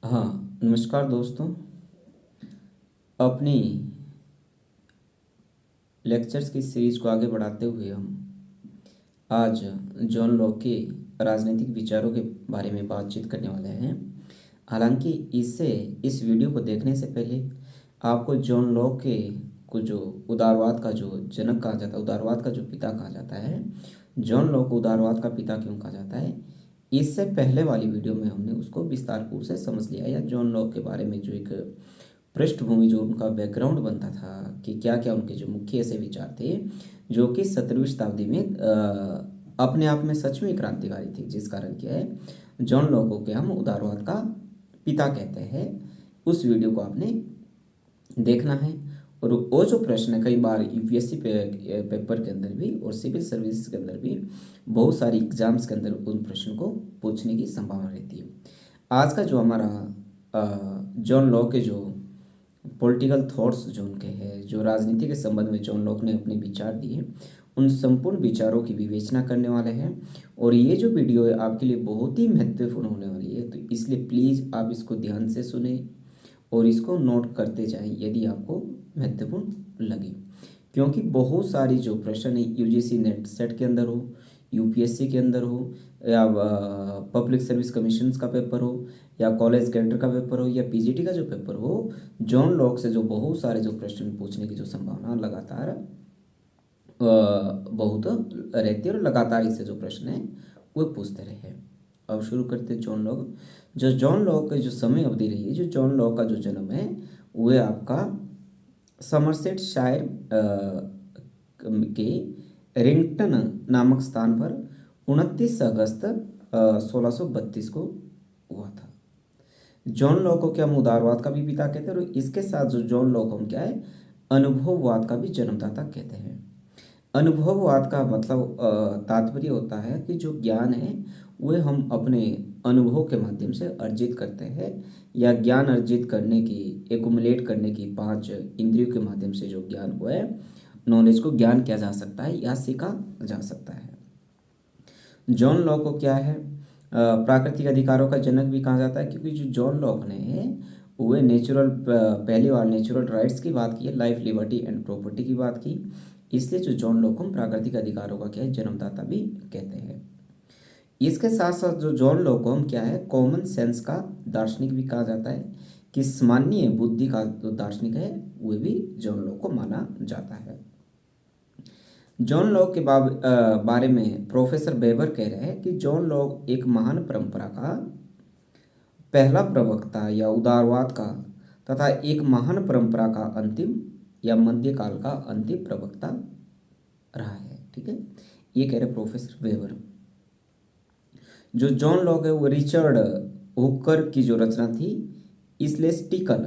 हाँ, नमस्कार दोस्तों। अपनी लेक्चर्स की सीरीज को आगे बढ़ाते हुए हम आज जॉन लॉक के राजनीतिक विचारों के बारे में बातचीत करने वाले हैं। हालांकि इससे इस वीडियो को देखने से पहले आपको जॉन लॉक के को जो उदारवाद का जो जनक कहा जाता है, उदारवाद का जो पिता कहा जाता है, जॉन लॉक को उदारवाद का पिता क्यों कहा जाता है, इससे पहले वाली वीडियो में हमने उसको विस्तारपूर्व से समझ लिया। या जॉन लॉक के बारे में जो एक पृष्ठभूमि, जो उनका बैकग्राउंड बनता था कि क्या क्या उनके जो मुख्य ऐसे विचार थे जो कि 17वीं शताब्दी में अपने आप में सच में क्रांतिकारी थी। जिस कारण क्या है, जॉन लॉक को क्या हम उदारवाद का पिता कहते हैं। उस वीडियो को आपने देखना है। और वो जो प्रश्न है, कई बार यूपीएससी पेपर के अंदर भी और सिविल सर्विस के अंदर भी बहुत सारी एग्जाम्स के अंदर उन प्रश्न को पूछने की संभावना रहती है। आज का जो हमारा जॉन लॉक के जो पॉलिटिकल थॉट्स जो उनके हैं, जो राजनीति के संबंध में जॉन लॉक ने अपने विचार दिए, उन संपूर्ण विचारों की विवेचना करने वाले हैं। और ये जो वीडियो है आपके लिए बहुत ही महत्वपूर्ण होने वाली है, तो इसलिए प्लीज़ आप इसको ध्यान से सुने और इसको नोट करते जाएं यदि आपको महत्वपूर्ण लगे। क्योंकि बहुत सारी जो प्रश्न है यूजीसी नेट सेट के अंदर हो, यूपीएससी के अंदर हो, या पब्लिक सर्विस कमीशन का पेपर हो, या कॉलेज कैडर का पेपर हो, या पीजीटी का जो पेपर हो, जॉन लॉक से जो बहुत सारे जो प्रश्न पूछने की जो संभावना लगातार बहुत रहती है और लगातार इससे जो प्रश्न है वो पूछते रहे। अब शुरू करते जॉन लॉक। जो जॉन लॉक की जो समय अवधि रही है, जो जॉन लॉक का जो जन्म है वह आपका समरसेट शायर के रिंगटन नामक स्थान पर 29 अगस्त 1632 को हुआ था। जॉन लॉक को क्या हम उदारवाद का भी पिता कहते हैं, और इसके साथ जो जॉन लॉक को हम क्या है, अनुभववाद का भी जन्मदाता कहते हैं। अनुभववाद का मतलब तात्पर्य होता है कि जो ज्ञान है वह हम अपने अनुभव के माध्यम से अर्जित करते हैं, या ज्ञान अर्जित करने की, एकुमुलेट करने की 5 इंद्रियों के माध्यम से जो ज्ञान को है, नॉलेज को ज्ञान किया जा सकता है या सीखा जा सकता है। जॉन लॉक को क्या है, प्राकृतिक अधिकारों का जनक भी कहा जाता है, क्योंकि जो जॉन लॉक ने वह नेचुरल, पहली बार नेचुरल राइट्स की बात की है, लाइफ, लिबर्टी एंड प्रॉपर्टी की बात की। इसलिए जो जॉन लॉक को हम प्राकृतिक अधिकारों का क्या है, जन्मदाता भी कहते हैं। इसके साथ साथ जो जॉन लॉक को हम क्या है, कॉमन सेंस का दार्शनिक भी कहा जाता है, कि सामान्य बुद्धि का जो दार्शनिक है वह भी जॉन लॉक को माना जाता है। जॉन लॉक के बारे में प्रोफेसर बेबर कह रहे हैं कि जॉन लॉक एक महान परंपरा का पहला प्रवक्ता या उदारवाद का, तथा एक महान परंपरा का अंतिम या मध्यकाल का अंतिम प्रवक्ता रहा है। ठीक है, ये कह रहे प्रोफेसर वेबर। जो जॉन लॉक है वो रिचर्ड हुकर की जो रचना थी, इस्लेस्टिकल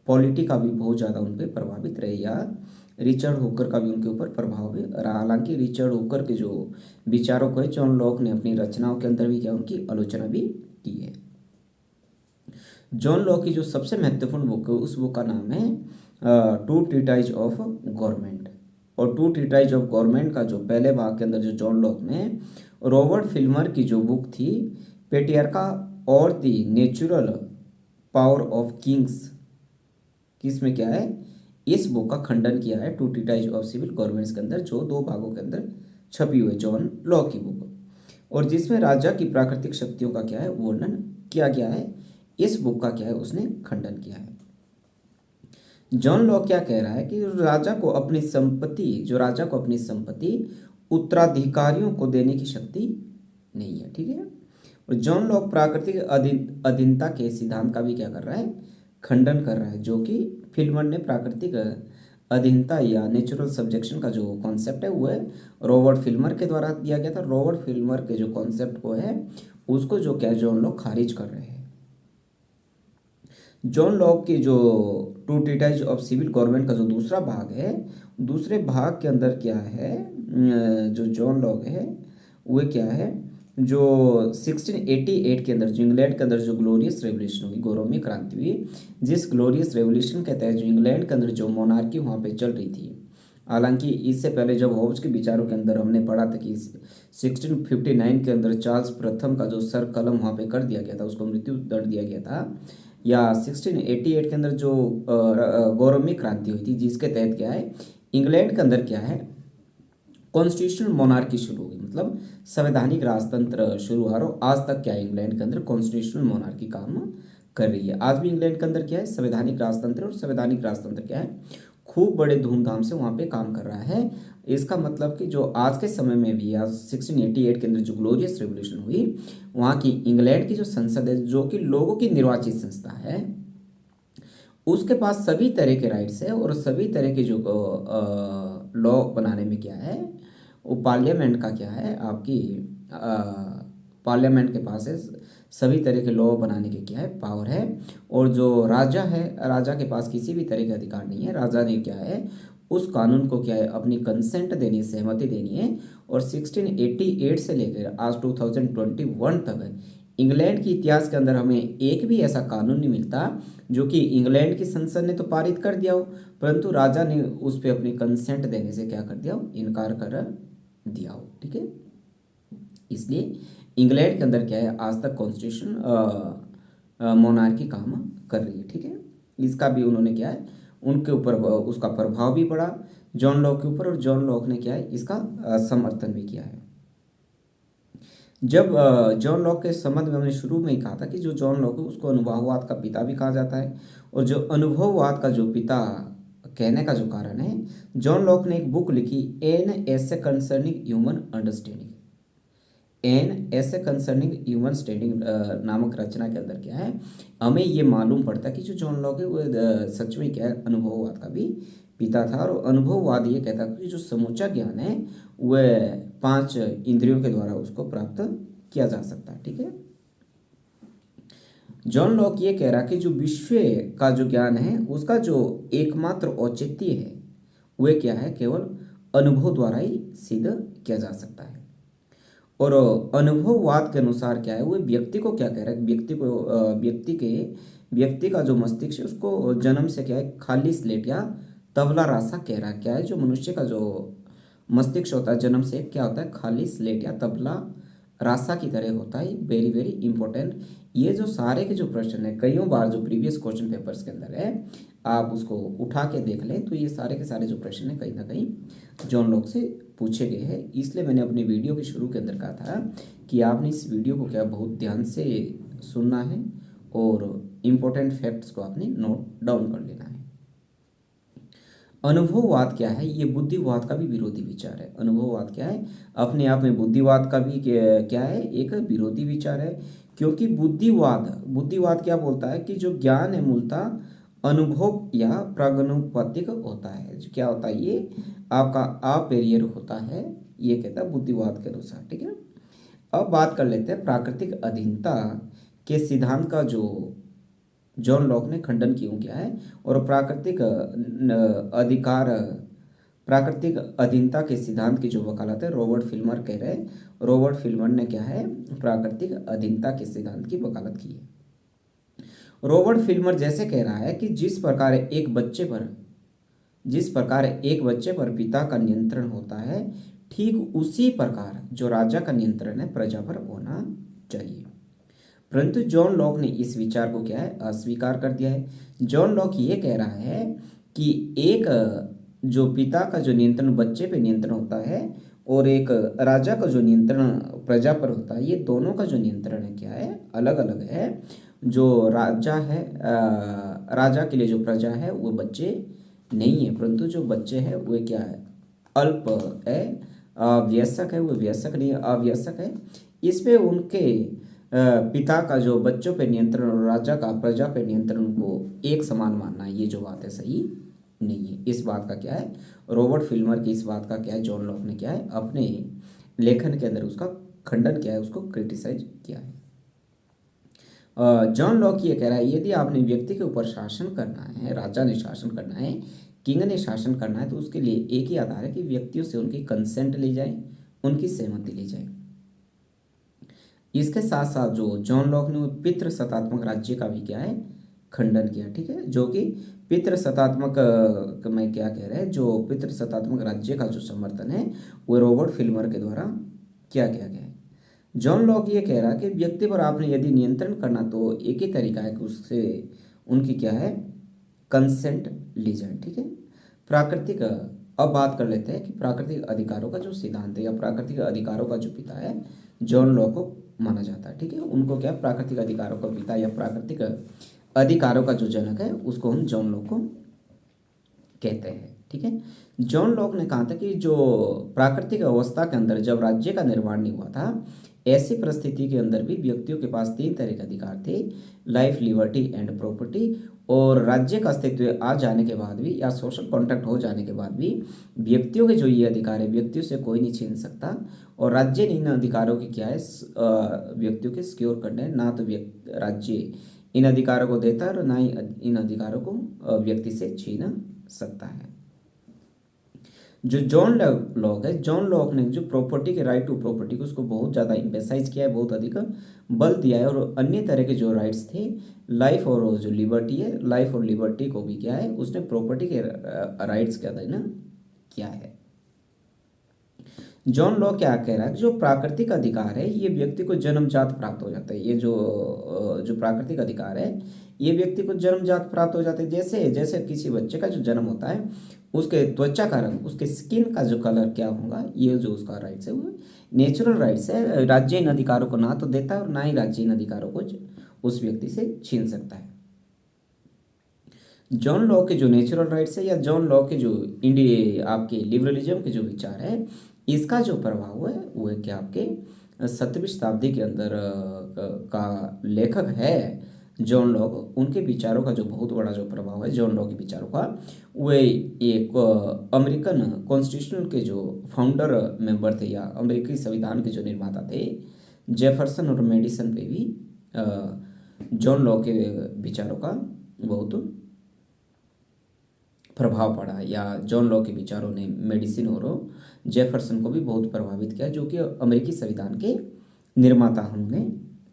पॉलिटी का भी बहुत ज़्यादा उन पर प्रभावित रहे, या रिचर्ड हुकर का भी उनके ऊपर प्रभाव भी रहा। हालांकि रिचर्ड हुकर के जो विचारों को है, जॉन लॉक ने अपनी रचनाओं के अंदर भी क्या उनकी आलोचना भी की है। जॉन लॉक की जो सबसे महत्वपूर्ण बुक है, उस बुक का नाम है टू ट्रीटाइज ऑफ गवर्नमेंट। और टू ट्रीटाइज ऑफ गवर्नमेंट का जो पहले भाग के अंदर जो जॉन लॉक ने रॉबर्ट फिल्मर की जो बुक थी, पेट्रियार्का और the natural power of kings, किसमें क्या है, इस बुक का खंडन किया है two treatise of civil governments के अंदर, जो 2 भागों के अंदर छपी हुई जॉन लॉक की बुक, और जिसमें राजा की प्राकृतिक शक्तियों का क्या है वर्णन किया गया है। इस बुक का क्या है, उसने खंडन किया है। जॉन लॉक क्या कह रहा है कि राजा को अपनी संपत्ति, जो राजा को अपनी संपत्ति उत्तराधिकारियों को देने की शक्ति नहीं है। ठीक है, और जॉन लॉक प्राकृतिक अधीनता के सिद्धांत का भी क्या कर रहा है, खंडन कर रहा है, जो कि फिल्मर ने प्राकृतिक अधीनता या नेचुरल सब्जेक्शन का जो कॉन्सेप्ट है वो है रॉबर्ट फिल्मर के द्वारा दिया गया था। रॉबर्ट फिल्मर के जो कॉन्सेप्ट को है उसको जो क्या जॉन लॉक खारिज कर रहे हैं। जॉन लॉक की जो two treatise of civil government का जो दूसरा भाग है, दूसरे भाग के अंदर क्या है, जो जॉन लॉक है वह क्या है, जो 1688 के अंदर जो इंग्लैंड के अंदर जो ग्लोरियस रेवोल्यूशन हुई, गौरवमयी क्रांति हुई, जिस ग्लोरियस रेवोल्यूशन के तहत जो इंग्लैंड के अंदर जो मोनार्की वहाँ पे चल रही थी। हालांकि इससे पहले जब होब्स के विचारों के अंदर हमने पढ़ा था कि 1659 के अंदर चार्ल्स प्रथम का जो सर कलम वहाँ पे कर दिया गया था, उसको मृत्यु दंड दिया गया था, या 1688 के अंदर जो गौरवी क्रांति हुई थी, जिसके तहत क्या है, इंग्लैंड के अंदर क्या है, कॉन्स्टिट्यूशनल मोनार्की शुरू होगी, मतलब संवैधानिक राजतंत्र शुरू हुआ। और आज तक क्या है, इंग्लैंड के अंदर कॉन्स्टिट्यूशनल मोनार्की काम कर रही है। आज भी इंग्लैंड के अंदर क्या है, संवैधानिक राजतंत्र, और संवैधानिक राजतंत्र क्या है, खूब बड़े धूमधाम से वहाँ पे काम कर रहा है। इसका मतलब कि जो आज के समय में भी, आज 1688 के अंदर जो ग्लोरियस रेवोल्यूशन हुई, वहाँ की इंग्लैंड की जो संसद है, जो कि लोगों की निर्वाचित संस्था है, उसके पास सभी तरह के राइट्स है, और सभी तरह के जो लॉ बनाने में क्या है, वो पार्लियामेंट का क्या है, आपकी पार्लियामेंट के पास है सभी तरह के लॉ बनाने के क्या है, पावर है। और जो राजा है, राजा के पास किसी भी तरह का अधिकार नहीं है। राजा ने क्या है, उस कानून को क्या है, अपनी कंसेंट देनी, सहमति देनी है। और 1688 से लेकर आज 2021 तक इंग्लैंड के इतिहास के अंदर हमें एक भी ऐसा कानून नहीं मिलता जो कि इंग्लैंड की संसद ने तो पारित कर दिया हो, परंतु राजा ने उस पर अपनी कंसेंट देने से क्या कर दिया हो, इनकार कर दिया हो। ठीक है, इसलिए इंग्लैंड के अंदर क्या है, आज तक कॉन्स्टिट्यूशन मोनार्की काम कर रही है। ठीक है, इसका भी उन्होंने क्या है, उनके ऊपर उसका प्रभाव भी पड़ा जॉन लॉक के ऊपर, और जॉन लॉक ने क्या है, इसका समर्थन भी किया है। जब जॉन लॉक के संबंध में हमने शुरू में ही कहा था कि जो जॉन लॉक है उसको अनुभववाद का पिता भी कहा जाता है। और जो अनुभववाद का जो पिता कहने का जो कारण है, जॉन लॉक ने एक बुक लिखी, an essay concerning human understanding. An essay concerning human standing नामक रचना के अंदर क्या है, हमें ये मालूम पड़ता है कि जो जॉन लॉक है वो सच में क्या है, अनुभववाद का भी पिता था। और अनुभववाद ये कहता है कि जो समूचा ज्ञान है वह 5 इंद्रियों के द्वारा उसको प्राप्त किया जा सकता है। ठीक है, जॉन लॉक ये कह रहा कि जो विश्व का जो ज्ञान है उसका जो एकमात्र औचित्य है वह क्या है, केवल अनुभव द्वारा ही सिद्ध किया जा सकता है। और अनुभववाद के अनुसार क्या है, वो व्यक्ति को क्या कह रहा है, व्यक्ति का जो मस्तिष्क है उसको जन्म से क्या है, खाली स्लेट या तबला रासा कह रहा है। क्या है, जो मनुष्य का जो मस्तिष्क होता है जन्म से क्या होता है, खाली स्लेट या तबला रासा की तरह होता है। Very very important. ये जो सारे के जो प्रश्न है, कईयों बार जो प्रीवियस क्वेश्चन पेपर्स के अंदर है, आप उसको उठा के देख लें तो ये सारे के सारे जो प्रश्न है कहीं ना कहीं जॉन लॉक से पूछे गए हैं। इसलिए मैंने अपनी वीडियो के शुरू के अंदर कहा था कि आपने इस वीडियो को क्या बहुत ध्यान से सुनना है और इम्पोर्टेंट फैक्ट्स को आपने नोट डाउन कर लेना है। अनुभववाद क्या है, ये बुद्धिवाद का भी विरोधी विचार है। अनुभववाद क्या है, अपने आप में बुद्धिवाद का भी क्या है, एक विरोधी विचार है। क्योंकि बुद्धिवाद बुद्धिवाद क्या बोलता है कि जो ज्ञान है मूलतः अनुभव या प्रागनुपातिक होता है। जो क्या होता है, ये आपका अपेरियर होता है, ये कहता है बुद्धिवाद के अनुसार। ठीक है, अब बात कर लेते हैं प्राकृतिक अधीनता के सिद्धांत का, जो जॉन लॉक ने खंडन क्यों किया है। और प्राकृतिक अधीनता के सिद्धांत की जो वकालत है रॉबर्ट फिल्मर कह रहे हैं। रॉबर्ट फिल्मर ने क्या है, प्राकृतिक अधीनता के सिद्धांत की वकालत की है। रॉबर्ट फिल्मर जैसे कह रहा है कि जिस प्रकार एक बच्चे पर पिता का नियंत्रण होता है, ठीक उसी प्रकार जो राजा का नियंत्रण है प्रजा पर होना चाहिए। परंतु जॉन लॉक ने इस विचार को क्या है, अस्वीकार कर दिया है। जॉन लॉक ये कह रहा है कि एक जो पिता का जो नियंत्रण बच्चे पे नियंत्रण होता है और एक राजा का जो नियंत्रण प्रजा पर होता है, ये दोनों का जो नियंत्रण है क्या है, अलग अलग है। जो राजा है, राजा के लिए जो प्रजा है वो बच्चे नहीं है, परंतु जो बच्चे हैं वो क्या है, अल्प है, वयस्क है, वो वयस्क नहीं है, अवयस्क है। इस पे उनके पिता का जो बच्चों पे नियंत्रण और राजा का प्रजा पे नियंत्रण को एक समान मानना, ये जो बात है सही नहीं है। इस बात का क्या है, रॉबर्ट फिल्मर की इस बात का क्या है, जॉन लॉक ने क्या है अपने लेखन के अंदर उसका खंडन किया है, उसको क्रिटिसाइज किया है। जॉन लॉक ये कह रहा है, यदि आपने व्यक्ति के ऊपर शासन करना है, राजा ने शासन करना है, किंग ने शासन करना है, तो उसके लिए एक ही आधार है कि व्यक्तियों से उनकी कंसेंट ली जाए, उनकी सहमति ली जाए। इसके साथ साथ जो जॉन लॉक ने पितृसत्तात्मक राज्य का भी क्या है, खंडन किया। ठीक है, जो कि पितृसत्तात्मक में क्या कह रहे हैं, जो पितृसत्तात्मक राज्य का जो समर्थन है वो रॉबर्ट फिल्मर के द्वारा किया गया है। जॉन लॉक ये कह रहा है कि व्यक्ति पर आपने यदि नियंत्रण करना तो एक ही तरीका है कि उससे उनकी क्या है, कंसेंट ली जाए, ठीक है। प्राकृतिक, अब बात कर लेते हैं कि प्राकृतिक अधिकारों का जो सिद्धांत है या प्राकृतिक अधिकारों का जो पिता है जॉन लॉक को माना जाता है, ठीक है। उनको क्या प्राकृतिक अधिकारों का पिता या प्राकृतिक अधिकारों का जो जनक है उसको हम जॉन लॉक को कहते हैं, ठीक है। जॉन लॉक ने कहा था कि जो प्राकृतिक अवस्था के अंदर जब राज्य का निर्माण नहीं हुआ था, ऐसी परिस्थिति के अंदर भी व्यक्तियों के पास तीन तरह के अधिकार थे, लाइफ, लिबर्टी एंड प्रॉपर्टी। और राज्य का अस्तित्व आ जाने के बाद भी या सोशल कॉन्ट्रैक्ट हो जाने के बाद भी व्यक्तियों के जो ये अधिकार है व्यक्तियों से कोई नहीं छीन सकता। और राज्य ने इन अधिकारों की क्या है, व्यक्तियों के सिक्योर करने हैं, ना तो राज्य इन अधिकारों को देता है और ना ही इन अधिकारों को व्यक्ति से छीन सकता है। जो जॉन लॉक है, जॉन लॉक ने जो प्रॉपर्टी के राइट टू प्रॉपर्टी को उसको बहुत ज़्यादा इम्पेसाइज किया है, बहुत अधिक बल दिया है। और अन्य तरह के जो राइट्स थे, लाइफ और जो लिबर्टी है, लाइफ और लिबर्टी को भी क्या है उसने प्रॉपर्टी के राइट्स के अधीन किया है। जॉन लॉक क्या कह रहा है कि जो प्राकृतिक अधिकार है ये व्यक्ति को जन्मजात प्राप्त हो जाता है। ये जो प्राकृतिक अधिकार है ये व्यक्ति को जन्मजात प्राप्त हो जाते हैं। जैसे जैसे किसी बच्चे का जो जन्म होता है उसके त्वचा का रंग, उसके स्किन का जो कलर क्या होगा, ये जो उसका राइट्स है वो नेचुरल राइट्स है। राज्य इन अधिकारों को ना तो देता है और ना ही राज्य इन अधिकारों को उस व्यक्ति से छीन सकता है। जॉन लॉक के जो नेचुरल राइट्स है या जॉन लॉक के जो इंडिया आपके लिबरलिज्म के जो विचार है, इसका जो प्रभाव है वो है कि आपके 17वीं शताब्दी के अंदर का लेखक है जॉन लॉक, उनके विचारों का जो बहुत बड़ा जो प्रभाव है जॉन लॉक के विचारों का, वो एक अमेरिकन कॉन्स्टिट्यूशन के जो फाउंडर मेंबर थे या अमेरिकी संविधान के जो निर्माता थे जेफरसन और मेडिसन पे भी जॉन लॉक के विचारों का बहुत प्रभाव पड़ा। या जॉन लॉक के विचारों ने मेडिसिन और जेफरसन को भी बहुत प्रभावित किया, जो कि अमेरिकी संविधान के निर्माता हमने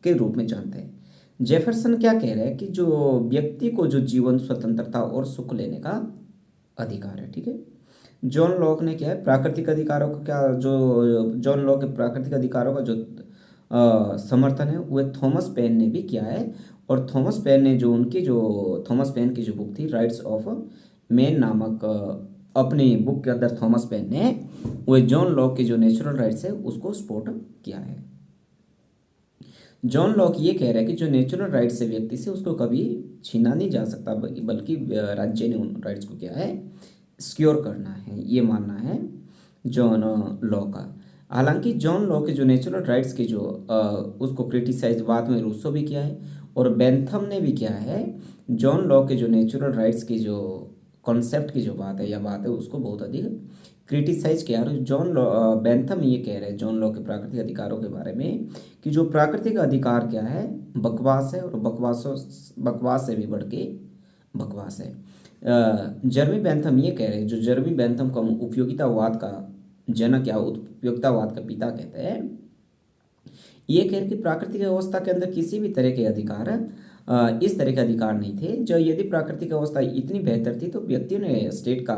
के रूप में जानते हैं। जेफरसन क्या कह रहे हैं कि जो व्यक्ति को जो जीवन, स्वतंत्रता और सुख लेने का अधिकार है, ठीक है। जॉन लॉक ने क्या है प्राकृतिक अधिकारों का क्या, जो जॉन लॉक के प्राकृतिक अधिकारों का जो समर्थन है वह थॉमस पेन ने भी किया है। और थॉमस पेन ने जो उनकी जो थॉमस पेन की जो बुक थी राइट्स ऑफ मैन नामक अपनी बुक के अंदर थॉमस पेन ने वह जॉन लॉक के जो नेचुरल राइट्स है उसको सपोर्ट किया है। जॉन लॉक ये कह रहा है कि जो नेचुरल राइट्स है व्यक्ति से उसको कभी छीना नहीं जा सकता, बल्कि राज्य ने उन राइट्स को क्या है सिक्योर करना है, ये मानना है जॉन लॉ का। हालांकि जॉन लॉ के जो नेचुरल राइट्स के जो उसको क्रिटिसाइज बाद में रूसो भी किया है और बेंथम ने भी किया है। जॉन लॉ के जो नेचुरल राइट्स की जो कॉन्सेप्ट की जो बात है या बात है उसको बहुत अधिक क्रिटिसाइज किया। और जॉन लॉ बेंथम ये कह रहे हैं जॉन लॉ के प्राकृतिक अधिकारों के बारे में कि जो प्राकृतिक अधिकार क्या है बकवास है, और बकवास से भी बढ़ के बकवास है। जर्मी बेंथम ये कह रहे हैं, जो जर्मी बेंथम को हम उपयोगितावाद का जनक या उपयोगितावाद का पिता कहते हैं, ये कह रहे कि प्राकृतिक अवस्था के अंदर किसी भी तरह के अधिकार इस तरह के अधिकार नहीं थे। जो यदि प्राकृतिक अवस्था इतनी बेहतर थी तो व्यक्तियों ने स्टेट का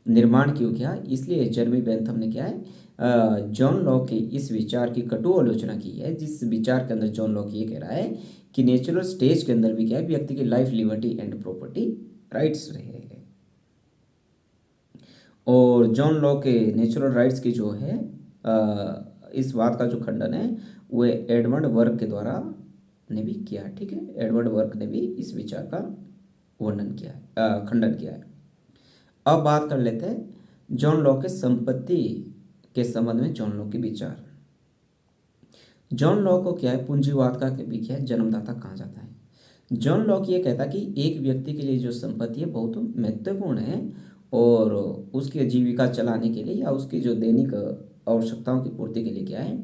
निर्माण क्यों किया। इसलिए जर्मी बेंथम ने क्या है जॉन लॉक के इस विचार की कटु आलोचना की है, जिस विचार के अंदर जॉन लॉक ये कह रहा है कि नेचुरल स्टेज के अंदर भी क्या है व्यक्ति की life, liberty and property rights रहे हैं। और जॉन लॉक के नेचुरल राइट्स की जो है इस बात का जो खंडन है वो एडवर्ड वर्क के द्वारा ने भी किया, ठीक है। एडवर्ड वर्क ने भी इस विचार का वर्णन किया है, खंडन किया है। अब बात कर लेते हैं जॉन लॉक के संपत्ति के संबंध में जॉन लॉक के विचार। जॉन लॉक को क्या है पूंजीवाद का भी क्या है जन्मदाता कहा जाता है। जॉन लॉक ये कहता कि एक व्यक्ति के लिए जो संपत्ति है बहुत महत्वपूर्ण है और उसकी जीविका चलाने के लिए या उसकी जो दैनिक आवश्यकताओं की पूर्ति के लिए क्या है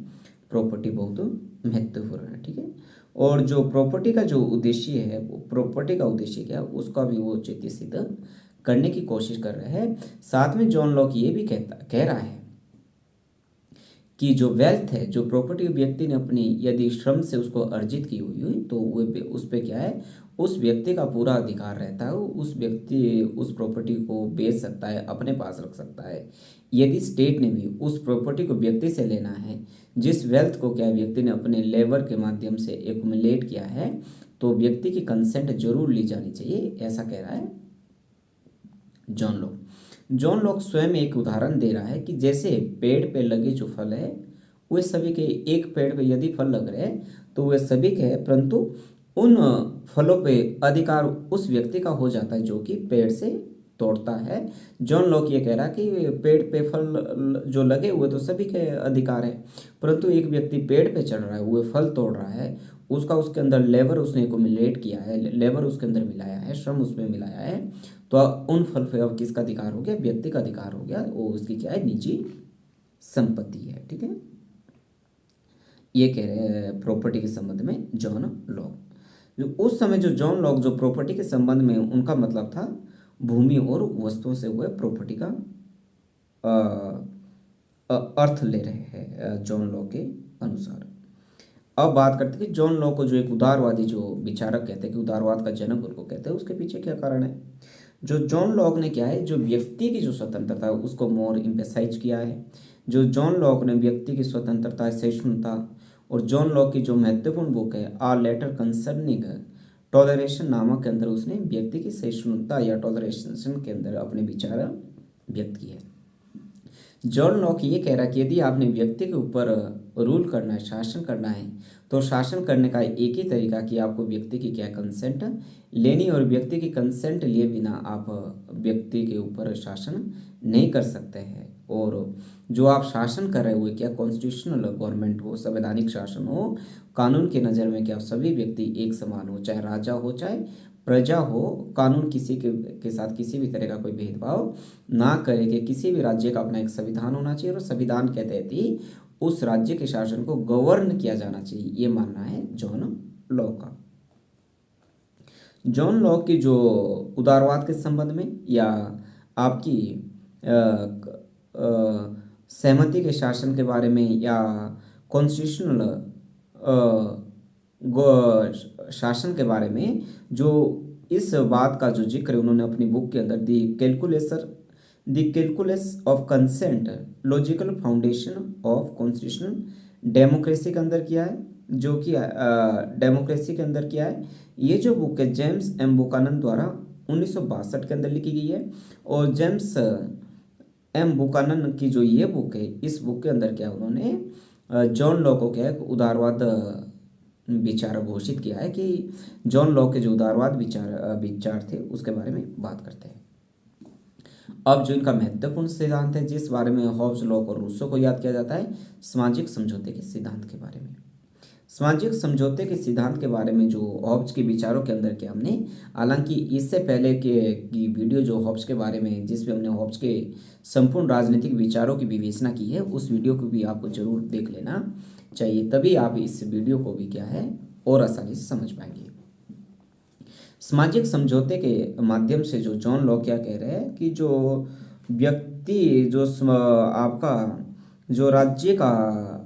प्रॉपर्टी बहुत महत्वपूर्ण है, ठीक है। और जो प्रॉपर्टी का जो उद्देश्य है वो प्रॉपर्टी का उद्देश्य क्या है उसका भी वो चित्त सिद्ध करने की कोशिश कर रहे हैं। साथ में जॉन लॉक ये भी कह रहा है कि जो वेल्थ है, जो प्रॉपर्टी व्यक्ति ने अपनी यदि श्रम से उसको अर्जित की हुई हुई तो वो उस पे क्या है, उस व्यक्ति का पूरा अधिकार रहता है। उस व्यक्ति उस प्रॉपर्टी को बेच सकता है, अपने पास रख सकता है। यदि स्टेट ने भी उस प्रॉपर्टी को व्यक्ति से लेना है, जिस वेल्थ को क्या व्यक्ति ने अपने लेबर के माध्यम से एक्युमुलेट किया है, तो व्यक्ति की कंसेंट जरूर ली जानी चाहिए, ऐसा कह रहा है जॉन लॉक। जॉन लॉक स्वयं एक उदाहरण दे रहा है कि जैसे पेड़ पे लगे जो फल है वे सभी के, एक पेड़ पे यदि फल लग रहे हैं तो वे सभी के हैं, परंतु उन फलों पे अधिकार उस व्यक्ति का हो जाता है जो कि पेड़ से तोड़ता है। जॉन लॉक ये कह रहा है कि पेड़ पे फल जो लगे हुए तो सभी के अधिकार है, परंतु एक व्यक्ति पेड़ पे चढ़ रहा है, वो फल तोड़ रहा है, उसका उसके अंदर लेबर उसने एक्युमुलेट किया है, लेबर उसके अंदर मिलाया है, श्रम उसमें मिलाया है, तो उन फल पे अब किसका अधिकार हो गया, व्यक्ति का अधिकार हो गया, वो उसकी क्या है, निजी संपत्ति है। ठीक है, ये कह रहे हैं प्रॉपर्टी के संबंध में जॉन लॉक। जो उस समय जो जॉन लॉक जो प्रॉपर्टी के संबंध में उनका मतलब था भूमि और वस्तुओं से हुए प्रॉपर्टी का अर्थ ले रहे हैं जॉन लॉक के अनुसार। अब बात करते हैं कि जॉन लॉक को जो एक उदारवादी जो विचारक कहते हैं कि उदारवाद का जनक उनको कहते हैं, उसके पीछे क्या कारण है। जो जॉन लॉक ने क्या है, जो व्यक्ति की जो स्वतंत्रता है उसको मोर इम्पेसाइज किया है। जो जॉन लॉक ने व्यक्ति की स्वतंत्रता, सहिष्णुता, और जॉन लॉक की जो महत्वपूर्ण बुक है आ लेटर कंसर्निंग टॉलरेशन नामक के अंदर उसने व्यक्ति की सहिष्णुता या टॉलरेशन के अंदर अपने विचार व्यक्त किए। जॉन लॉक ये कह रहा है कि यदि आपने व्यक्ति के ऊपर रूल करना है, शासन करना है, तो शासन करने का एक ही तरीका कि आपको व्यक्ति की क्या कंसेंट लेनी, और व्यक्ति की कंसेंट लिए बिना आप व्यक्ति के ऊपर शासन नहीं कर सकते हैं। और जो आप शासन कर रहे हुए क्या कॉन्स्टिट्यूशनल गवर्नमेंट हो, संवैधानिक शासन हो, कानून की नज़र में क्या सभी व्यक्ति एक समान हो, चाहे राजा हो चाहे प्रजा हो, कानून किसी के साथ किसी भी तरह का कोई भेदभाव ना करे, कि किसी भी राज्य का अपना एक संविधान होना चाहिए और संविधान के तहत ही उस राज्य के शासन को गवर्न किया जाना चाहिए, ये मानना है जॉन लॉक का। जॉन लॉक की जो उदारवाद के संबंध में या आपकी सहमति के शासन के बारे में या कॉन्स्टिट्यूशनल शासन के बारे में जो इस बात का जो जिक्र उन्होंने अपनी बुक के अंदर the calculus of consent logical foundation of constitutional democracy के अंदर किया है, जो कि डेमोक्रेसी के अंदर किया है। ये जो बुक है जेम्स एम बुकानन द्वारा 1962 के अंदर लिखी गई है। और जेम्स एम बुकानन की जो ये बुक है, इस बुक के अंदर क्या उन्होंने जॉन लॉक को क्या है उदारवाद विचार घोषित किया है, कि जॉन लॉक के जो उदारवाद विचार थे उसके बारे में बात करते हैं। अब जो इनका महत्वपूर्ण सिद्धांत है जिस बारे में हॉब्स, लॉक और रूसो को याद किया जाता है, सामाजिक समझौते के सिद्धांत के बारे में। सामाजिक समझौते के सिद्धांत के बारे में जो हॉब्स के विचारों के अंदर के हमने, हालांकि इससे पहले के की वीडियो जो हॉब्स के बारे में जिसमें हमने हॉब्स के संपूर्ण राजनीतिक विचारों की विवेचना की है, उस वीडियो को भी आपको जरूर देख लेना चाहिए, तभी आप इस वीडियो को भी क्या है और आसानी से समझ पाएंगे। सामाजिक समझौते के माध्यम से जो जॉन लॉक क्या कह रहे हैं कि जो व्यक्ति जो आपका जो राज्य का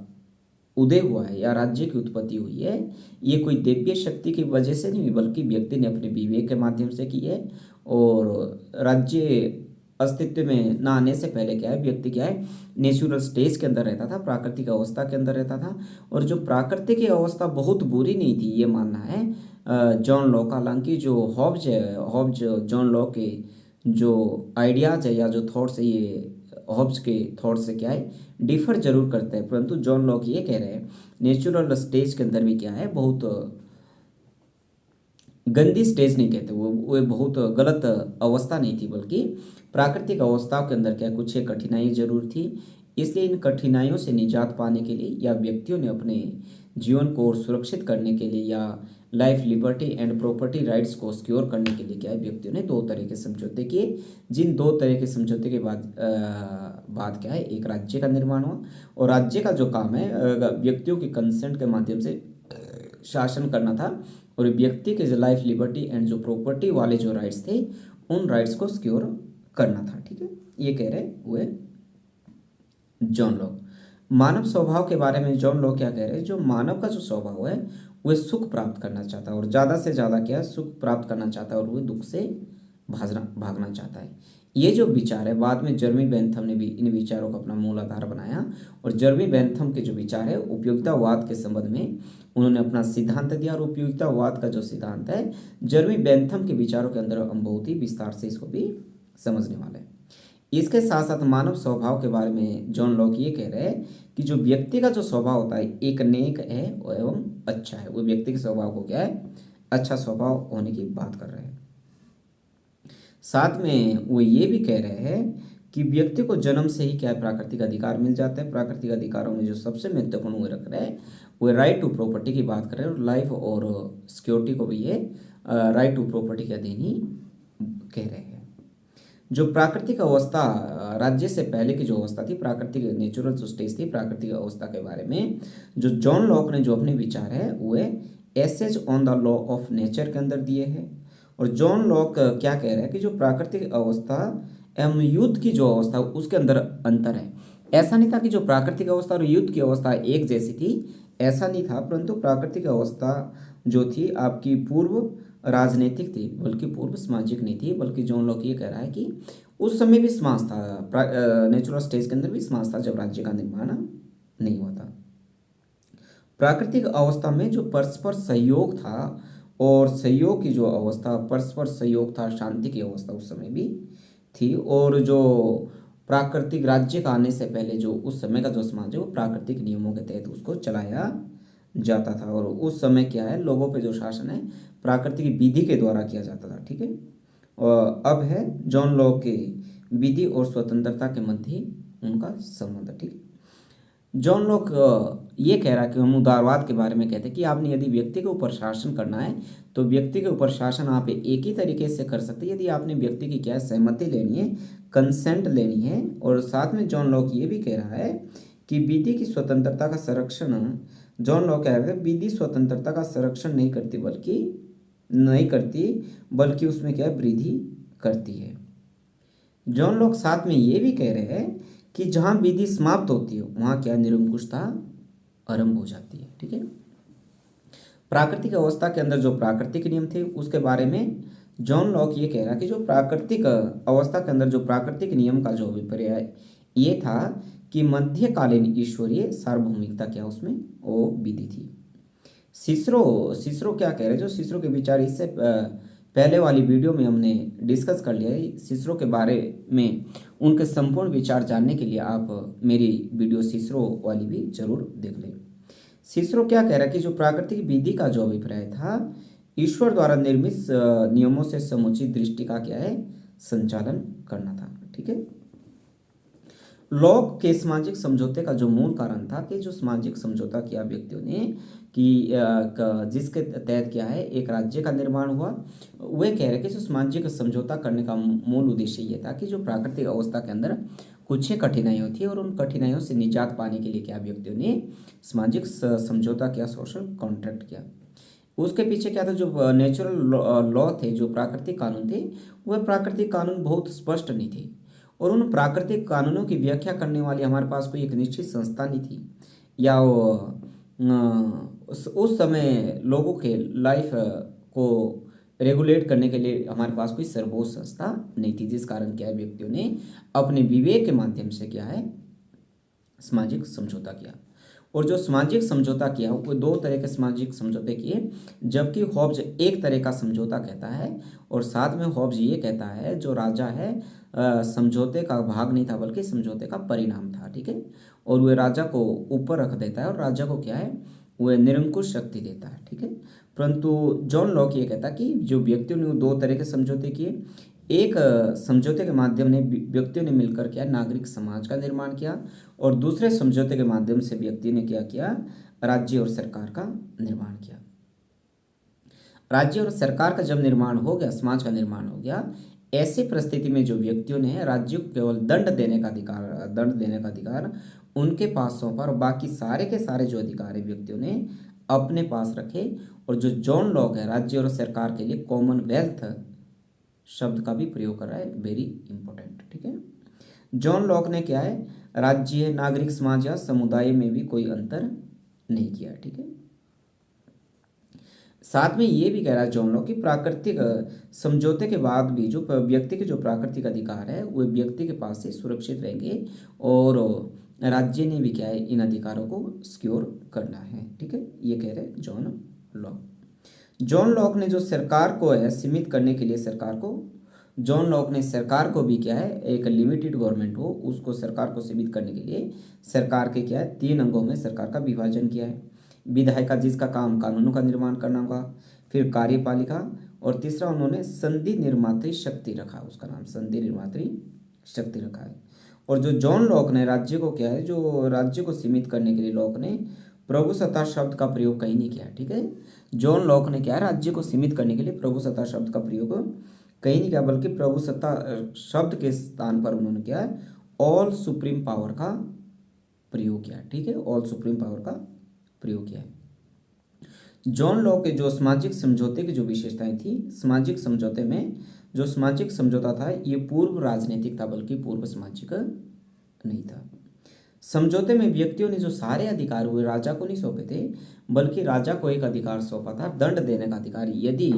उदय हुआ है या राज्य की उत्पत्ति हुई है, ये कोई दिव्य शक्ति की वजह से नहीं हुई, बल्कि व्यक्ति ने अपने विवेक के माध्यम से की है। और राज्य अस्तित्व में ना आने से पहले क्या है, व्यक्ति क्या है नेचुरल स्टेज के अंदर रहता था, प्राकृतिक अवस्था के अंदर रहता था, और जो प्राकृतिक अवस्था बहुत बुरी नहीं थी, ये मानना है जॉन लॉक। हालांकि जो हॉब्स जॉन लॉक के जो आइडियाज है या जो थॉट्स है, ये हॉब्स के थॉट से क्या है डिफर जरूर करते हैं, परंतु जॉन लॉक ये कह रहे हैं नेचुरल स्टेज के अंदर भी क्या है बहुत गंदी स्टेज नहीं कहते, वो बहुत गलत अवस्था नहीं थी, बल्कि प्राकृतिक अवस्थाओं के अंदर क्या कुछ कठिनाई जरूर थी। इसलिए इन कठिनाइयों से निजात पाने के लिए या व्यक्तियों ने अपने जीवन को सुरक्षित करने के लिए या life, liberty and property rights को सिक्योर करने के लिए क्या है व्यक्तियों ने दो तरह के समझौते किए, जिन दो तरह के समझौते के बाद क्या है एक राज्य का निर्माण हुआ। और राज्य का जो काम है व्यक्तियों के कंसेंट के माध्यम से शासन करना था, और व्यक्ति के जो लाइफ, लिबर्टी एंड जो प्रॉपर्टी वाले जो राइट्स थे उन राइट्स को सिक्योर करना था। ठीक है, ये कह रहे हुए जॉन लॉक। मानव स्वभाव के बारे में जॉन लॉक क्या कह रहे हैं, जो मानव का जो स्वभाव है वह सुख प्राप्त करना चाहता है और ज़्यादा से ज़्यादा क्या है, सुख प्राप्त करना चाहता है और वह दुख से भागना भागना चाहता है। ये जो विचार है, बाद में जर्मी बेंथम ने भी इन विचारों को अपना मूल आधार बनाया और जर्मी बेंथम के जो विचार है उपयोगितावाद के संबंध में उन्होंने अपना सिद्धांत दिया। और उपयोगितावाद का जो सिद्धांत है जर्मी बेंथम के विचारों के अंदर हम बहुत ही विस्तार से इसको भी समझने वाले हैं। इसके साथ साथ मानव स्वभाव के बारे में जॉन लॉक ये कह रहे हैं कि जो व्यक्ति का जो स्वभाव होता है एक नेक है एवं अच्छा है। वो व्यक्ति के स्वभाव को क्या है, अच्छा स्वभाव होने की बात कर रहे हैं। साथ में वो ये भी कह रहे हैं कि व्यक्ति को जन्म से ही क्या है, प्राकृतिक अधिकार मिल जाता है। प्राकृतिक अधिकारों में जो सबसे महत्वपूर्ण वो रख रहे हैं वो राइट टू प्रॉपर्टी की बात कर रहे हैं और लाइफ और सिक्योरिटी को भी ये राइट टू प्रॉपर्टी के अधीन ही कह रहे हैं। जो प्राकृतिक अवस्था राज्य से पहले की जो अवस्था थी, प्राकृतिक नेचुरल जो स्टेज थी, प्राकृतिक अवस्था के बारे में जो जॉन लॉक ने जो अपने विचार है वो essays on the law of nature के अंदर दिए हैं। और जॉन लॉक क्या कह रहे हैं कि जो प्राकृतिक अवस्था एवं युद्ध की जो अवस्था उसके अंदर अंतर है। ऐसा नहीं था कि जो प्राकृतिक अवस्था और युद्ध की अवस्था एक जैसी थी, ऐसा नहीं था, परंतु प्राकृतिक अवस्था जो थी आपकी पूर्व राजनीतिक थी बल्कि पूर्व सामाजिक नहीं थी। बल्कि जॉन लॉक ये कह रहा है कि उस समय भी समाज था, नेचुरल स्टेज के अंदर भी समाज था जब राज्य का निर्माण नहीं हुआ था। प्राकृतिक अवस्था में जो परस्पर सहयोग था और सहयोग की जो अवस्था, परस्पर सहयोग था, शांति की अवस्था उस समय भी थी। और जो प्राकृतिक राज्य का आने से पहले जो उस समय का जो समाज है वो प्राकृतिक नियमों के तहत उसको चलाया जाता था। और उस समय क्या है, लोगों पे जो शासन है प्राकृतिक विधि के द्वारा किया जाता था। ठीक है, और अब है जॉन लॉक के विधि और स्वतंत्रता के मध्य उनका संबंध। ठीक है, जॉन लॉक ये कह रहा है कि हम उदारवाद के बारे में कहते हैं कि आपने यदि व्यक्ति के ऊपर शासन करना है तो व्यक्ति के ऊपर शासन आप एक ही तरीके से कर सकते हैं यदि आपने व्यक्ति की क्या है, सहमति लेनी है, कंसेंट लेनी है। और साथ में जॉन लॉक ये भी कह रहा है कि विधि की स्वतंत्रता का संरक्षण, जॉन लॉक कह रहे हैं विधि स्वतंत्रता का संरक्षण नहीं करती बल्कि उसमें क्या है, वृद्धि करती है। जॉन लॉक साथ में ये भी कह रहे हैं कि जहाँ विधि समाप्त होती है वहाँ क्या निरंकुशता आरंभ हो जाती है। ठीक है, प्राकृतिक अवस्था के अंदर जो प्राकृतिक नियम थे उसके बारे में जॉन लॉक ये कह रहा है कि जो प्राकृतिक अवस्था के अंदर जो प्राकृतिक नियम का जो अभिप्राय ये था कि मध्यकालीन ईश्वरीय सार्वभौमिकता क्या उसमें वो विधि थी। सिसरो क्या कह रहे हैं, जो सिसरो के विचार इससे पहले वाली वीडियो में हमने डिस्कस कर लिया है। सिसरो के बारे में उनके संपूर्ण विचार जानने के लिए आप मेरी वीडियो सिसरो वाली भी जरूर देख लें। सिसरो क्या कह रहा है कि जो प्राकृतिक विधि का जो अभिप्राय था ईश्वर द्वारा निर्मित नियमों से समुचित दृष्टि का क्या है, संचालन करना था। ठीक है, लॉक के सामाजिक समझौते का जो मूल कारण था कि जो सामाजिक समझौता किया व्यक्तियों ने कि जिसके तहत क्या है एक राज्य का निर्माण हुआ, वे कह रहे कि जो सामाजिक समझौता करने का मूल उद्देश्य ये था कि जो प्राकृतिक अवस्था के अंदर कुछ कठिनाई होती है और उन कठिनाइयों से निजात पाने के लिए क्या व्यक्तियों ने सामाजिक समझौता किया, सोशल कॉन्ट्रैक्ट किया। उसके पीछे क्या था, जो नेचुरल लॉ थे, जो प्राकृतिक कानून थे, वह प्राकृतिक कानून बहुत स्पष्ट नहीं थे और उन प्राकृतिक कानूनों की व्याख्या करने वाली हमारे पास कोई एक निश्चित संस्था नहीं थी या उस समय लोगों के लाइफ को रेगुलेट करने के लिए हमारे पास कोई सर्वोच्च संस्था नहीं थी। जिस कारण क्या है व्यक्तियों ने अपने विवेक के माध्यम से क्या है सामाजिक समझौता किया। और जो सामाजिक समझौता किया वो दो तरह के सामाजिक समझौते किए, जबकि हॉब्स एक तरह का समझौता कहता है और साथ में हॉब्स ये कहता है जो राजा है समझौते का भाग नहीं था बल्कि समझौते का परिणाम था। ठीक है, और वह राजा को ऊपर रख देता है और राजा को क्या है वह निरंकुश शक्ति देता है। ठीक है, परंतु जॉन लॉक ये कहता कि जो व्यक्तियों ने दो तरह के समझौते किए, एक समझौते के माध्यम ने व्यक्तियों ने मिलकर क्या नागरिक समाज का निर्माण किया और दूसरे समझौते के माध्यम से व्यक्ति ने क्या किया, राज्य और सरकार का निर्माण किया। राज्य और सरकार का जब निर्माण हो गया, समाज का निर्माण हो गया, ऐसी परिस्थिति में जो व्यक्तियों ने राज्य को केवल दंड देने का अधिकार उनके पास सौंपा और बाकी सारे के सारे जो अधिकार है व्यक्तियों ने अपने पास रखे। और जो जॉन लॉक है राज्य और सरकार के लिए कॉमनवेल्थ शब्द का भी प्रयोग कर रहा है, वेरी इंपॉर्टेंट। ठीक है, जॉन लॉक ने क्या है राज्य, नागरिक समाज या समुदाय में भी कोई अंतर नहीं किया। ठीक है, साथ में ये भी कह रहा है जॉन लॉक कि प्राकृतिक समझौते के बाद भी जो व्यक्ति के जो प्राकृतिक अधिकार है वो व्यक्ति के पास से सुरक्षित रहेंगे, और राज्य ने भी क्या है इन अधिकारों को सिक्योर करना है। ठीक है, ये कह रहे जॉन लॉक। जॉन लॉक ने जो सरकार को है सीमित करने के लिए जॉन लॉक ने सरकार को भी क्या है एक लिमिटेड गवर्नमेंट हो उसको सरकार को सीमित करने के लिए सरकार के क्या है 3 अंगों में सरकार का विभाजन किया है। विधायिका जिसका काम कानूनों का निर्माण करना होगा, फिर कार्यपालिका, और तीसरा उन्होंने संधि निर्मात्री शक्ति रखा, उसका नाम संधि निर्मात्री शक्ति रखा है। और जो जॉन लॉक ने राज्य को क्या है जो राज्य को सीमित करने के लिए लॉक ने प्रभुसत्ता शब्द का प्रयोग कहीं नहीं किया। ठीक है, जॉन लॉक ने क्या है राज्य को सीमित करने के लिए प्रभुसत्ता शब्द का प्रयोग कहीं नहीं किया, बल्कि प्रभुसत्ता शब्द के स्थान पर उन्होंने क्या है ऑल सुप्रीम पावर का प्रयोग किया। ठीक है, ऑल सुप्रीम पावर का प्रयोग किया है। जॉन लॉक के जो सामाजिक समझौते की जो विशेषताएं थी, सामाजिक समझौते में जो सामाजिक समझौता था ये पूर्व राजनीतिक था बल्कि पूर्व सामाजिक नहीं था। समझौते में व्यक्तियों ने जो सारे अधिकार हुए राजा को नहीं सौंपे थे, बल्कि राजा को एक अधिकार सौंपा था दंड देने का अधिकार। यदि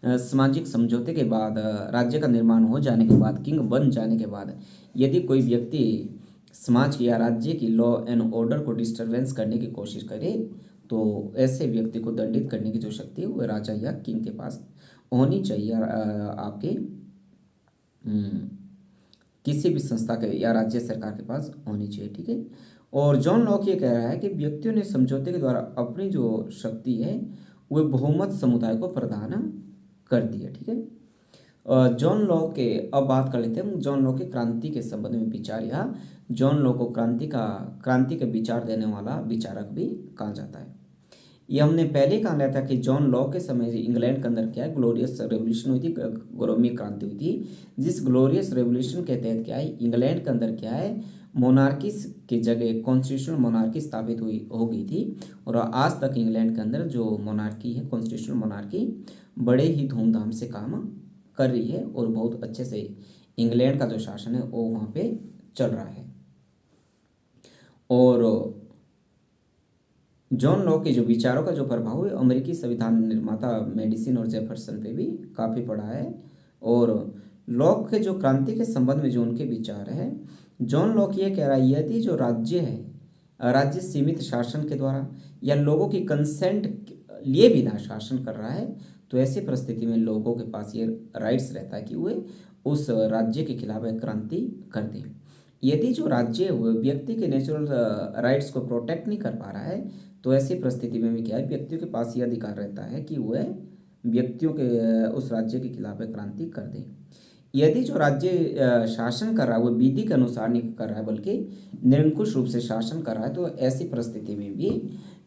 सामाजिक समझौते के बाद राज्य का निर्माण हो जाने के बाद किंग बन जाने के बाद यदि कोई व्यक्ति समाज की या राज्य की लॉ एंड ऑर्डर को डिस्टर्बेंस करने की कोशिश करे तो ऐसे व्यक्ति को दंडित करने की जो शक्ति है वो राजा या किंग के पास होनी चाहिए, आपके किसी भी संस्था के या राज्य सरकार के पास होनी चाहिए। ठीक है, और जॉन लॉक ये कह रहा है कि व्यक्तियों ने समझौते के द्वारा अपनी जो शक्ति है वह बहुमत समुदाय को प्रदान कर दी है। ठीक है, जॉन लॉक के अब बात कर लेते हैं जॉन लॉक के क्रांति के संबंध में विचार, या जॉन लॉक को क्रांति का विचार देने वाला विचारक भी कहा जाता है। ये हमने पहले कहा गया था कि जॉन लॉक के समय इंग्लैंड के अंदर क्या है ग्लोरियस रेवोल्यूशन हुई थी, गौरवमयी क्रांति हुई थी, जिस ग्लोरियस रेवोल्यूशन के तहत क्या है इंग्लैंड के अंदर क्या है मोनार्की की जगह कॉन्स्टिट्यूशनल मोनार्की स्थापित हुई हो गई थी। और आज तक इंग्लैंड के अंदर जो मोनार्की है कॉन्स्टिट्यूशनल मोनार्की बड़े ही धूमधाम से काम कर रही है और बहुत अच्छे से इंग्लैंड का जो शासन है वो वहाँ पे चल रहा है। और जॉन लॉक के जो विचारों का जो प्रभाव है अमेरिकी संविधान निर्माता मेडिसिन और जेफरसन पे भी काफ़ी पड़ा है। और लॉक के जो क्रांति के संबंध में जो उनके विचार है, जॉन लॉक ये कह रहा है यदि जो राज्य है राज्य सीमित शासन के द्वारा या लोगों की कंसेंट लिए बिना शासन कर रहा है तो ऐसी परिस्थिति में लोगों के पास ये राइट्स रहता है कि वे उस राज्य के खिलाफ एक क्रांति कर दें। यदि जो राज्य है वो व्यक्ति के नेचुरल राइट्स को प्रोटेक्ट नहीं कर पा रहा है तो ऐसी परिस्थिति में भी क्या है व्यक्तियों के पास ये अधिकार रहता है कि वह व्यक्तियों के उस राज्य के खिलाफ एक क्रांति कर दें। यदि जो राज्य शासन कर रहा है वो विधि के अनुसार नहीं कर रहा है बल्कि निरंकुश रूप से शासन कर रहा है तो ऐसी परिस्थिति में भी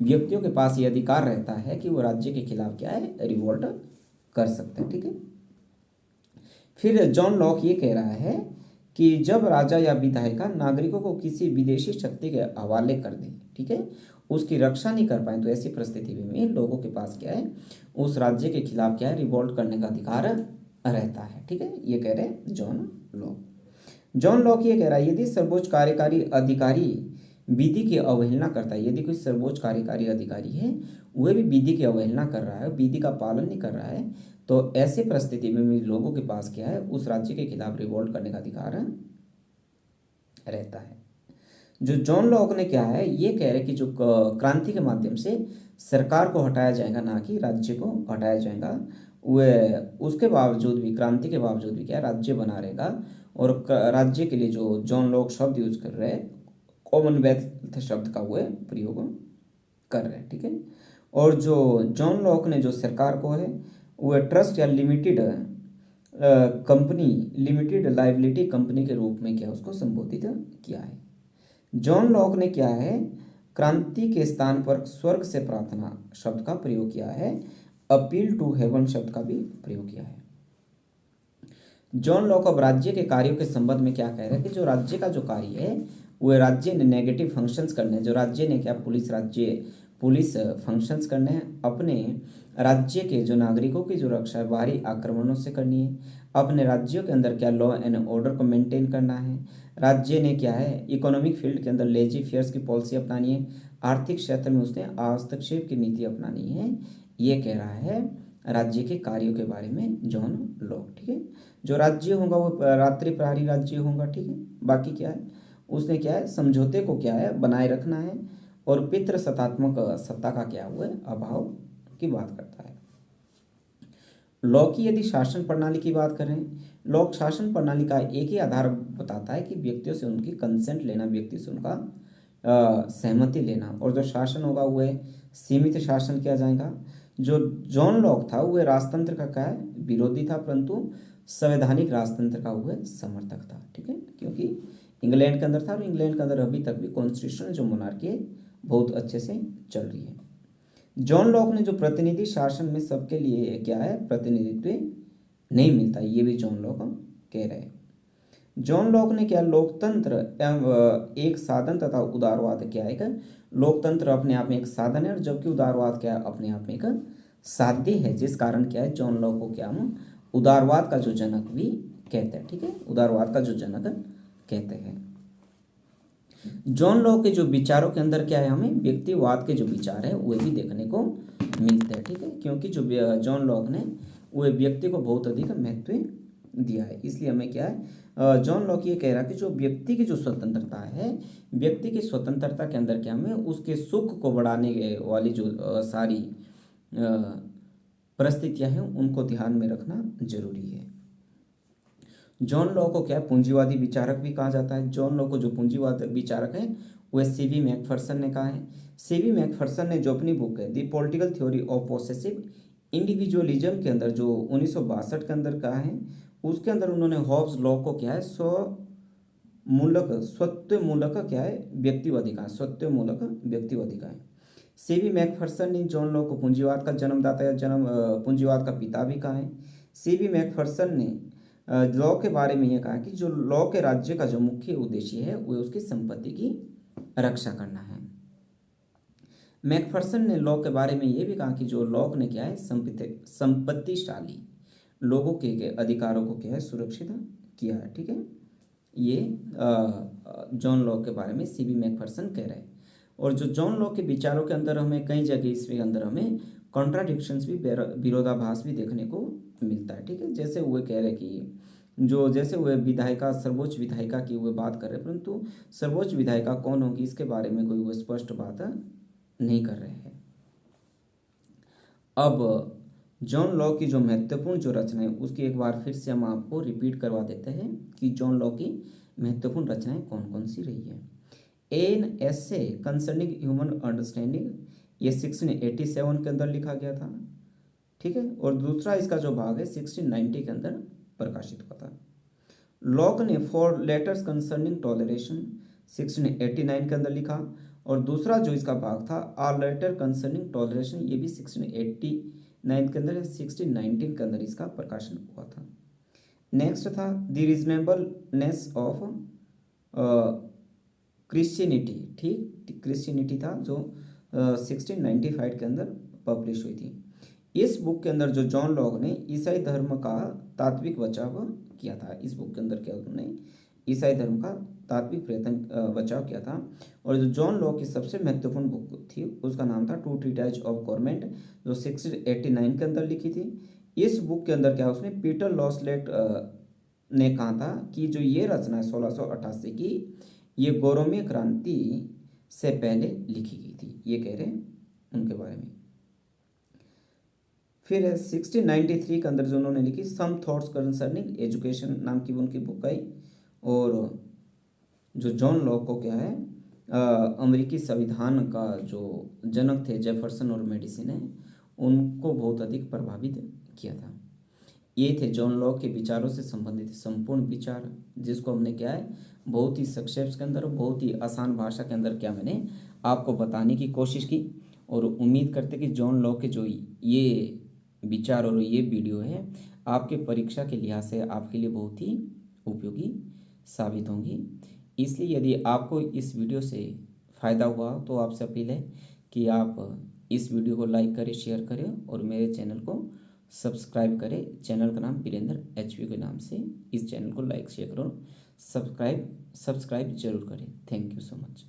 व्यक्तियों के पास ये अधिकार रहता है कि वो राज्य के खिलाफ क्या है रिवोल्ट कर सकते हैं। ठीक है, फिर जॉन लॉक ये कह रहा है कि जब राजा या विधायिका नागरिकों को किसी विदेशी शक्ति के हवाले कर दें, ठीक है, उसकी रक्षा नहीं कर पाए तो ऐसी परिस्थिति में लोगों के पास क्या है उस राज्य के खिलाफ क्या है रिवोल्ट करने का अधिकार रहता है। ठीक है, ये कह रहे हैं जॉन लॉक। जॉन लॉक ये कह रहा है यदि सर्वोच्च कार्यकारी अधिकारी विधि की अवहेलना करता है, यदि कोई सर्वोच्च कार्यकारी अधिकारी है वह भी विधि की अवहेलना कर रहा है विधि का पालन नहीं कर रहा है तो ऐसे परिस्थिति में भी लोगों के पास क्या है उस राज्य के खिलाफ रिवोल्ट करने का अधिकार रहता है। जो जॉन लॉक ने क्या है ये कह रहे कि जो क्रांति के माध्यम से सरकार को हटाया जाएगा ना कि राज्य को हटाया जाएगा, वह उसके बावजूद भी क्रांति के बावजूद भी क्या राज्य बना रहेगा। और राज्य के लिए जो जॉन लॉक शब्द यूज कर रहे हैं कॉमनवेल्थ शब्द का वह प्रयोग कर रहे हैं। ठीक है, और जो जॉन लॉक ने जो सरकार को है वह ट्रस्ट या limited company limited liability company के रूप में क्या उसको संबोधित किया है। जॉन लॉक ने क्या है क्रांति के स्थान पर स्वर्ग से प्रार्थना शब्द का प्रयोग किया है, अपील टू हेवन शब्द का भी प्रयोग किया है। जॉन लॉक अब राज्य के कार्यों के संबंध में क्या कह रहे हैं कि जो राज्य का जो कार्य है वह राज्य ने नेगेटिव फंक्शंस करने हैं, जो राज्य ने क्या पुलिस फंक्शंस करने हैं, अपने राज्य के जो नागरिकों की जो रक्षा है बाहरी आक्रमणों से करनी है। अपने राज्यों के अंदर क्या लॉ एंड ऑर्डर को मेंटेन करना है। राज्य ने क्या है इकोनॉमिक फील्ड के अंदर लेजी फेयर्स की पॉलिसी अपनानी है। आर्थिक क्षेत्र में उसने हस्तक्षेप की नीति अपनानी है। ये कह रहा है राज्य के कार्यों के बारे में जॉन लॉक। ठीक है, जो राज्य होगा वो रात्रि प्रहरी राज्य होगा। ठीक है, बाकी क्या है उसने क्या है समझौते को क्या है बनाए रखना है और पितृ सत्तात्मक सत्ता का क्या हुआ है अभाव की बात करता है। लॉ की यदि शासन प्रणाली की बात करें, लोक शासन प्रणाली का एक ही आधार बताता है कि व्यक्तियों से उनकी कंसेंट लेना, व्यक्ति से उनका सहमति लेना, और जो शासन होगा वह सीमित शासन किया जाएगा। जो जॉन लॉक था वह राजतंत्र का क्या है विरोधी था, परंतु संवैधानिक राजतंत्र का वह समर्थक था। ठीक है, क्योंकि इंग्लैंड के अंदर था और इंग्लैंड के अंदर अभी तक भी कॉन्स्टिट्यूशन जो मोनार्की है बहुत अच्छे से चल रही है। जॉन लॉक ने जो प्रतिनिधि शासन में सबके लिए क्या है प्रतिनिधित्व नहीं मिलता, ये भी जॉन लॉक कह रहे हैं। जॉन लॉक ने क्या लोकतंत्र एवं एक साधन तथा उदारवाद क्या है लोकतंत्र अपने आप में एक साधन है और जबकि उदारवाद क्या है अपने आप में एक साध्य है, जिस कारण क्या है जॉन लॉक को क्या हम उदारवाद का जो जनक भी कहते हैं। ठीक है, उदारवाद का जो जनक कहते हैं। जॉन लॉक के जो विचारों के अंदर क्या है हमें व्यक्तिवाद के जो विचार है वे भी देखने को मिलते हैं। ठीक है, क्योंकि जो जॉन लॉक ने वो व्यक्ति को बहुत अधिक महत्व दिया है, इसलिए हमें क्या है जॉन लॉक ये कह रहा है कि जो व्यक्ति की जो स्वतंत्रता है, व्यक्ति की स्वतंत्रता के अंदर क्या हमें उसके सुख को बढ़ाने वाली जो सारी परिस्थितियां हैं उनको ध्यान में रखना जरूरी है। जॉन लॉ को क्या पूंजीवादी विचारक भी कहा जाता है। जॉन लॉ को जो पूंजीवाद विचारक है वह सीवी मैकफरसन ने कहा है। सीवी मैकफरसन ने जो अपनी बुक है the political theory of possessive individualism के अंदर जो 1962 के अंदर कहा है, उसके अंदर उन्होंने हॉब्स लॉ को क्या है स्वत्व मूलक क्या है व्यक्तिवादी कहा, स्वत्व मूलक व्यक्तिवादी कहा है। सीवी मैकफरसन ने जॉन लॉ को पूंजीवाद का जन्मदाता या पूंजीवाद का पिता भी कहा है। सीवी मैकफरसन ने लॉ के बारे में यह कहा कि जो लॉ के राज्य का जो मुख्य उद्देश्य है वह उसकी संपत्ति की रक्षा करना है। मैकफरसन ने लॉ के बारे में यह भी कहा कि जो लॉ ने क्या है संपत्तिशाली लोगों के अधिकारों को क्या है सुरक्षित किया है। ठीक है, ये जॉन लॉ के बारे में सीवी मैकफरसन कह रहे हैं। और जो जॉन लॉ के विचारों के अंदर हमें कई जगह इसके अंदर हमें कॉन्ट्राडिक्शंस भी विरोधाभास भी देखने को मिलता है। ठीक है, जैसे वो कह रहे कि जो जैसे वह विधायिका सर्वोच्च विधायिका की वो बात कर रहे हैं, परंतु सर्वोच्च विधायिका कौन होगी इसके बारे में कोई वो स्पष्ट बात नहीं कर रहे हैं। अब जॉन लॉ की जो महत्वपूर्ण जो रचना है उसकी एक बार फिर से हम आपको रिपीट करवा देते हैं कि जॉन लॉ की महत्वपूर्ण रचनाएं कौन कौन सी रही है। N essay concerning human understanding, ये 1687 के अंदर लिखा गया था। ठीक है, और दूसरा इसका जो भाग है 1690 के अंदर प्रकाशित हुआ था। लॉक ने फोर लेटर्स कंसर्निंग टॉलरेशन 1689 के अंदर लिखा, और दूसरा जो इसका भाग था आ लेटर कंसर्निंग टॉलरेशन, ये भी 1689 के अंदर 1619 के अंदर इसका प्रकाशन हुआ था। नेक्स्ट था द रीजनेबलनेस ऑफ क्रिश्चियनिटी। ठीक, क्रिश्चियनिटी था जो 1695 के अंदर पब्लिश हुई थी। इस बुक के अंदर जो जॉन लॉक ने ईसाई धर्म का तात्विक बचाव किया था। इस बुक के अंदर क्या उन्होंने ईसाई धर्म का तात्विक प्रयत्न बचाव किया था। और जो जॉन लॉक की सबसे महत्वपूर्ण बुक थी उसका नाम था टू ट्रीटाइज ऑफ गवर्नमेंट, जो 1689 के अंदर लिखी थी। इस बुक के अंदर क्या उसने पीटर लॉसलेट ने कहा था कि जो ये रचना है 1688 की, ये गौरवीय क्रांति से पहले लिखी गई थी, ये कह रहे हैं उनके बारे में। फिर 1693 के अंदर जो उन्होंने लिखी सम थॉट्स कंसर्निंग एजुकेशन नाम की उनकी बुक आई। और जो जॉन लॉक को क्या है अमेरिकी संविधान का जो जनक थे जेफरसन और मेडिसन है उनको बहुत अधिक प्रभावित किया था। ये थे जॉन लॉक के विचारों से संबंधित संपूर्ण विचार, जिसको हमने क्या है बहुत ही संक्षेप के अंदर बहुत ही आसान भाषा के अंदर क्या मैंने आपको बताने की कोशिश की। और उम्मीद करते कि जॉन लॉक के जो ये विचार और ये वीडियो है आपके परीक्षा के लिहाज से आपके लिए बहुत ही उपयोगी साबित होंगी। इसलिए यदि आपको इस वीडियो से फ़ायदा हुआ तो आपसे अपील है कि आप इस वीडियो को लाइक करें, शेयर करें और मेरे चैनल को सब्सक्राइब करें। चैनल का नाम वीरेंद्र एचपी के नाम से। इस चैनल को लाइक शेयर करो, सब्सक्राइब जरूर करें। Thank you so much.